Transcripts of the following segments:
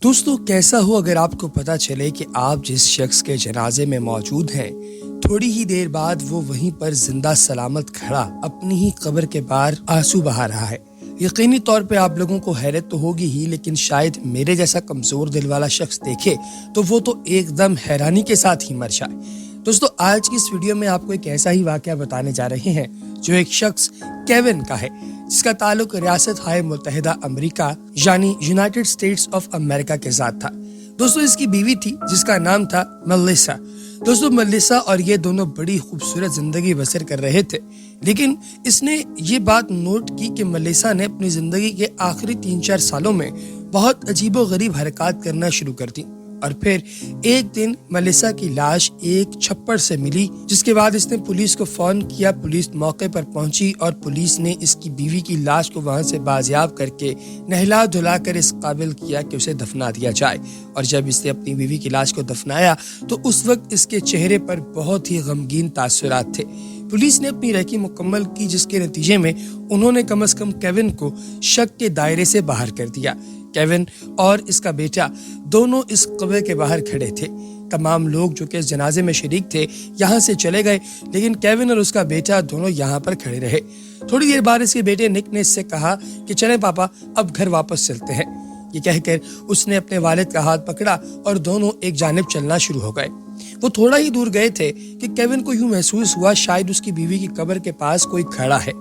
दोस्तों, कैसा हो अगर आपको पता चले कि आप जिस शख्स के जनाजे में मौजूद हैं, थोड़ी ही देर बाद वो वहीं पर जिंदा सलामत खड़ा अपनी ही कब्र के बाहर आंसू बहा रहा है। यकीनी तौर पे आप लोगों को हैरत तो होगी ही, लेकिन शायद मेरे जैसा कमजोर दिल वाला शख्स देखे तो वो तो एकदम हैरानी के साथ ही मर जाए। दोस्तों, आज की इस वीडियो में आपको एक ऐसा ही वाकया बताने जा रहे हैं जो एक शख्स केविन का है, जिसका ताल्लुक रियासत हाय मुत्तहिदा अमेरिका यानी यूनाइटेड स्टेट्स ऑफ अमेरिका के साथ था। दोस्तों, इसकी बीवी थी जिसका नाम था मेलिसा। दोस्तों, मेलिसा और ये दोनों बड़ी खूबसूरत जिंदगी बसर कर रहे थे, लेकिन इसने ये बात नोट की कि मेलिसा ने अपनी जिंदगी के आखिरी 3-4 सालों में बहुत अजीबोगरीब हरकत करना शुरू कर दी। और फिर एक दिन मेलिसा की लाश एक छप्पर से मिली, जिसके बाद इसने पुलिस को फोन किया। पुलिस मौके पर पहुंची और पुलिस ने इसकी बीवी की लाश को वहां से बाजियाब करके नहला धुला कर इस काबिल किया कि उसे दफना दिया जाए। और जब इसने अपनी बीवी की लाश को दफनाया तो उस वक्त इसके चेहरे पर बहुत ही गमगीन तासुरात थे। पुलिस ने अपनी रेकी मुकम्मल की, जिसके नतीजे में उन्होंने कम से कम केविन को शक के दायरे से बाहर कर दिया। केविन और इसका बेटा दोनों इस कब्र के बाहर खड़े थे। तमाम लोग जो कि इस जनाजे में शरीक थे यहाँ से चले गए, लेकिन केविन और उसका बेटा दोनों यहाँ पर खड़े रहे। थोड़ी देर बाद इसके बेटे निक ने इससे कहा कि चले पापा, अब घर वापस चलते हैं। ये कहकर उसने अपने वालिद का हाथ पकड़ा और दोनों एक जानिब चलना शुरू हो गए। वो थोड़ा ही दूर गए थे कि केविन को यूं महसूस हुआ शायद उसकी बीवी की कब्र के पास कोई खड़ा है।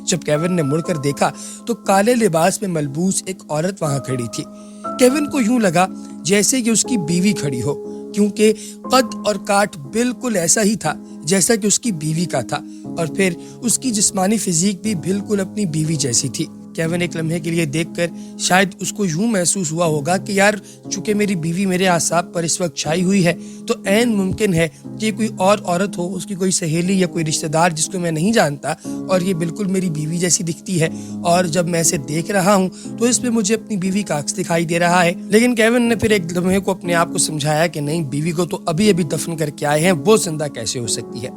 जब केविन ने मुड़कर देखा तो काले लिबास में मलबूस एक औरत वहां खड़ी थी। केविन को यूं लगा जैसे कि उसकी बीवी खड़ी हो, क्योंकि कद और काट बिल्कुल ऐसा ही था जैसा कि उसकी बीवी का था, और फिर उसकी जिस्मानी फिजिक भी बिल्कुल अपनी बीवी जैसी थी। केविन एक लम्हे के लिए देखकर शायद उसको यूं महसूस हुआ होगा कि यार, चूंकि मेरी बीवी मेरे आसाब पर इस वक्त छाई हुई है तो ऐन मुमकिन है कि कोई और औरत हो, उसकी कोई सहेली या कोई रिश्तेदार जिसको मैं नहीं जानता, और ये बिल्कुल मेरी बीवी जैसी दिखती है, और जब मैं इसे देख रहा हूँ तो इसमें मुझे अपनी बीवी का अक्स दिखाई दे रहा है। लेकिन केविन ने फिर एक लम्हे को अपने आप को समझाया कि नहीं, बीवी को तो अभी अभी दफन करके आए हैं, वो जिंदा कैसे हो सकती है।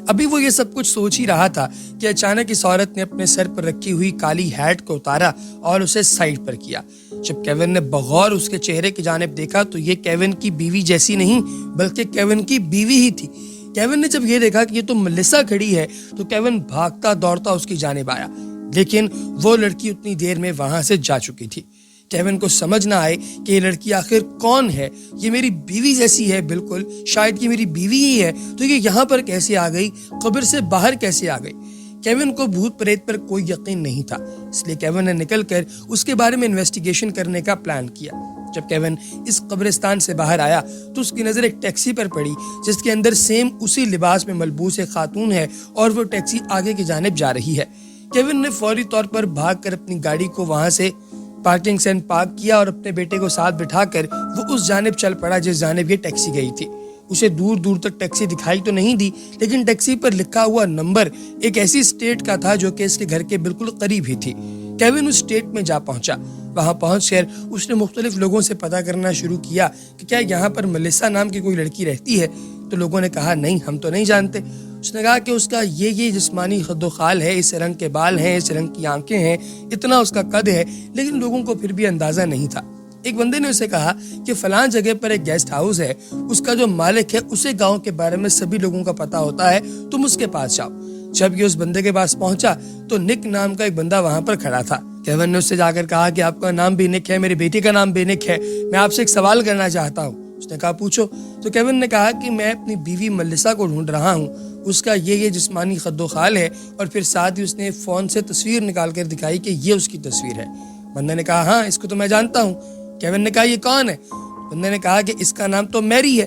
अभी वो ये सब कुछ सोच ही रहा था कि अचानक इस औरत ने अपने सर पर रखी हुई काली हैट को उतारा और उसे साइड पर किया। जब केविन ने बगौर उसके चेहरे की जानिब देखा तो ये केविन की बीवी जैसी नहीं बल्कि केविन की बीवी ही थी। केविन ने जब ये देखा कि ये तो मेलिसा खड़ी है तो केविन भागता दौड़ता उसकी जानिब आया, लेकिन वो लड़की उतनी देर में वहां से जा चुकी थी। केविन को समझ ना आए कि ये लड़की आखिर कौन है। ये मेरी बीवी जैसी है बिल्कुल, शायद ये मेरी बीवी ही है, तो ये यहाँ पर कैसे आ गई, कब्र से बाहर कैसे आ गई। केविन को भूत प्रेत पर कोई यकीन नहीं था, इसलिए केविन ने निकलकर उसके बारे में इन्वेस्टिगेशन करने का प्लान किया। जब केविन इस कब्रिस्तान से बाहर आया तो उसकी नजर एक टैक्सी पर पड़ी, जिसके अंदर सेम उसी लिबास में मलबूस एक खातून है और वो टैक्सी आगे की जानिब जा रही है। केविन ने फौरी तौर पर भागकर अपनी गाड़ी को वहां से पार्किंग से पार्क किया और अपने बेटे को साथ बिठाकर वो उस जानिब चल पड़ा जिस जानिब ये टैक्सी गई थी। उसे दूर दूर तक टैक्सी दिखाई तो नहीं दी, लेकिन टैक्सी पर लिखा हुआ नंबर एक ऐसी स्टेट का था जो कि इसके घर के बिल्कुल करीब ही थी। केविन उस स्टेट में जा पहुंचा। वहां पहुंचकर उसने मुख्तलिफ लोगों से पता करना शुरू किया कि क्या यहाँ पर मेलिसा नाम की कोई लड़की रहती है। तो लोगों ने कहा नहीं, हम तो नहीं जानते। उसने कहा कि उसका ये जिस्मानी खद्दोखाल है, इस रंग के बाल हैं, इस रंग की आंखें हैं, इतना उसका कद है, लेकिन लोगों को फिर भी अंदाजा नहीं था। एक बंदे ने उसे कहा कि फलां जगह पर एक गेस्ट हाउस है, उसका जो मालिक है उसे गांव के बारे में सभी लोगों का पता होता है, तुम उसके पास जाओ। जब ये उस बंदे के पास पहुंचा तो निक नाम का एक बंदा वहां पर खड़ा था। केविन ने उससे जाकर कहा कि आपका नाम भी निक है, मेरी बेटी का नाम भी निक है, मैं आपसे एक सवाल करना चाहता हूँ। उसने कहा पूछो। तो केविन ने कहा कि मैं अपनी बीवी मेलिसा को ढूंढ रहा हूँ, उसका ये जिस्मानी खद्दोखाल है, और फिर साथ ही उसने फोन से तस्वीर निकाल कर दिखाई कि ये उसकी तस्वीर है। बंदे ने कहा हाँ, इसको तो मैं जानता हूँ। केविन ने कहा ये कौन है? बंदे ने कहा कि इसका नाम तो मैरी है।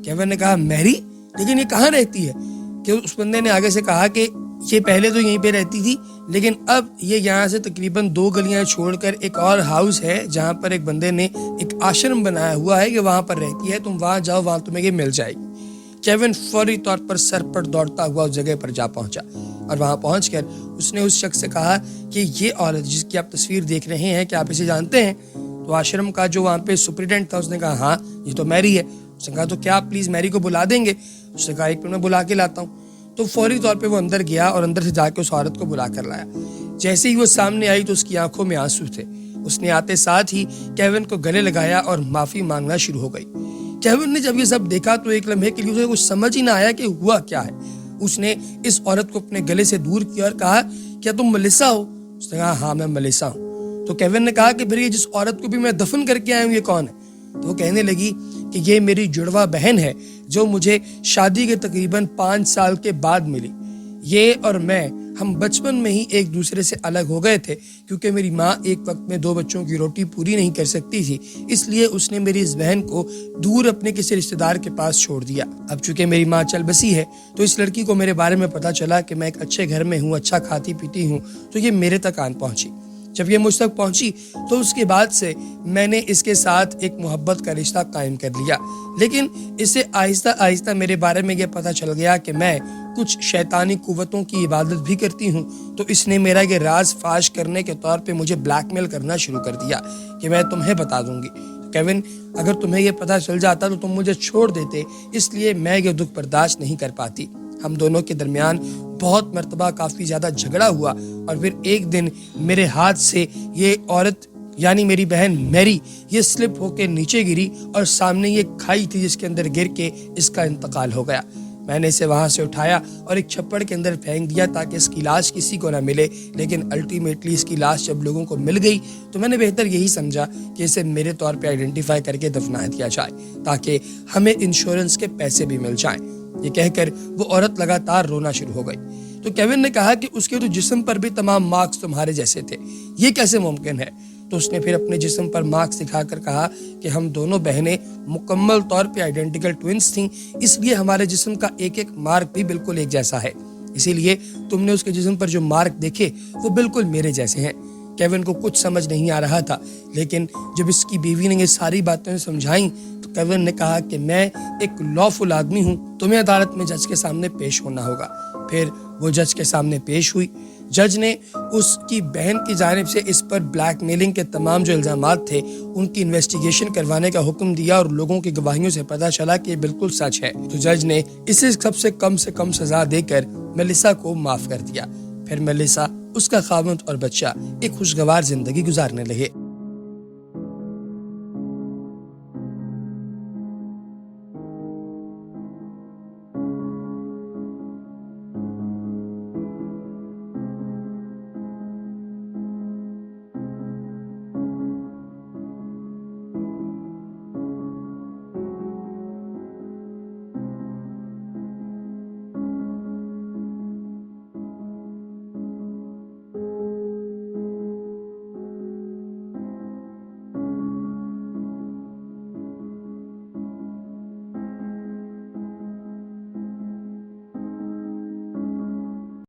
केविन ने कहा मैरी, लेकिन ये कहाँ रहती है? कि उस बंदे ने आगे से कहा कि ये पहले तो यहीं पे रहती थी, लेकिन अब ये यहाँ से तकरीबन 2 गलियां छोड़कर एक और हाउस है जहाँ पर एक बंदे ने एक आश्रम बनाया हुआ है कि वहां पर रहती है, तुम वहां जाओ, वहां तुम्हें ये मिल जाएगी। केविन फौरी तौर पर सर पर दौड़ता हुआ उस जगह पर जा पहुंचा और वहां पहुंचकर उसने उस शख्स से कहा कि ये औरत जिसकी आप तस्वीर देख रहे हैं, क्या आप इसे जानते हैं? तो आश्रम का जो वहाँ पे सुपरिटेंडेंट था उसने कहा हाँ, ये तो मैरी है। उसने कहा तो क्या आप प्लीज मैरी को बुला देंगे? उसने कहा एक मिनट में बुला के लाता हूँ। तो फौरी तौर पे वो अंदर गया और अंदर से जाके उस औरत को बुला कर लाया। जैसे ही वो सामने आई तो उसकी आंखों में आंसू थे। اس نے آتے ساتھ ہی کیون کو گلے لگایا اور معافی مانگنا شروع ہو گئی۔ کیون نے جب یہ سب دیکھا تو ایک لمحے کے لیے اسے کچھ سمجھ ہی نہ آیا کہ ہوا کیا ہے۔ اس نے اس عورت کو اپنے گلے سے دور کیا اور کہا، کیا تم ملیسا ہو؟ اس نے کہا، ہاں میں ملیسا ہوں۔ تو کیون نے کہا کہ پھر یہ جس عورت کو بھی میں دفن کر کے آیا ہوں یہ کون ہے؟ تو وہ کہنے لگی کہ یہ میری جڑوا بہن ہے جو مجھے شادی کے تقریباً 5 سال کے بعد ملی۔ یہ اور میں ہم بچپن میں ہی ایک دوسرے سے الگ ہو گئے تھے کیونکہ میری ماں ایک وقت میں 2 بچوں کی روٹی پوری نہیں کر سکتی تھی، اس لیے اس نے میری اس بہن کو دور اپنے کسی رشتہ دار کے پاس چھوڑ دیا۔ اب چونکہ میری ماں چل بسی ہے تو اس لڑکی کو میرے بارے میں پتا چلا کہ میں ایک اچھے گھر میں ہوں، اچھا کھاتی پیتی ہوں، تو یہ میرے تک آن پہنچی۔ جب یہ مجھ تک پہنچی تو اس کے بعد سے میں نے اس کے ساتھ ایک محبت کا رشتہ قائم کر لیا، لیکن اسے آہستہ آہستہ میرے بارے میں یہ پتا چل گیا کہ میں کچھ شیطانی قوتوں کی عبادت بھی کرتی ہوں، تو اس نے میرا یہ راز فاش کرنے کے طور پہ مجھے بلیک میل کرنا شروع کر دیا کہ میں تمہیں بتا دوں گی۔ کیون، اگر تمہیں یہ پتا چل جاتا تو تم مجھے چھوڑ دیتے، اس لیے میں یہ دکھ برداشت نہیں کر پاتی۔ ہم دونوں کے درمیان بہت مرتبہ کافی زیادہ جھگڑا ہوا اور پھر ایک دن میرے ہاتھ سے یہ عورت یعنی میری بہن میری یہ سلپ ہو کے نیچے گری اور سامنے یہ کھائی تھی جس کے اندر گر کے اس کا انتقال ہو گیا۔ میں نے اسے وہاں سے اٹھایا اور ایک چھپڑ کے اندر پھینک دیا تاکہ اس کی لاش کسی کو نہ ملے، لیکن الٹیمیٹلی اس کی لاش جب لوگوں کو مل گئی تو میں نے بہتر یہی سمجھا کہ اسے میرے طور پہ آئیڈینٹیفائی کر کے دفنا دیا جائے تاکہ ہمیں انشورنس کے پیسے بھی مل جائیں۔ یہ کہہ کر وہ عورت لگاتار رونا شروع ہو گئی۔ تو کیون نے کہا کہ اس کے تو جسم پر بھی تمام مارکس تمہارے جیسے تھے، یہ کیسے ممکن ہے؟ تو اس نے پھر اپنے جسم پر مارکس دکھا کر کہا کہ ہم دونوں بہنیں مکمل طور پہ آئیڈینٹیکل ٹوئنس تھیں، اس لیے ہمارے جسم کا ایک ایک مارک بھی بالکل ایک جیسا ہے، اسی لیے تم نے اس کے جسم پر جو مارک دیکھے وہ بالکل میرے جیسے ہیں۔ کیون کو کچھ سمجھ نہیں آ رہا تھا، لیکن جب اس کی بیوی نے یہ ساری باتیں سمجھائیں تو کیون نے کہا کہ میں ایک لافل آدمی ہوں، تمہیں عدالت میں جج کے سامنے پیش ہونا ہوگا۔ پھر وہ جج کے سامنے پیش ہوئی۔ جج نے اس کی بہن کی جانب سے اس پر بلیک میلنگ کے تمام جو الزامات تھے ان کی انویسٹیگیشن کروانے کا حکم دیا اور لوگوں کی گواہیوں سے پتہ چلا کہ یہ بالکل سچ ہے، تو جج نے اسے سب سے کم سزا دے کر ملیسا کو معاف کر دیا۔ پھر ملیسا، اس کا خاوند اور بچہ ایک خوشگوار زندگی گزارنے لگے۔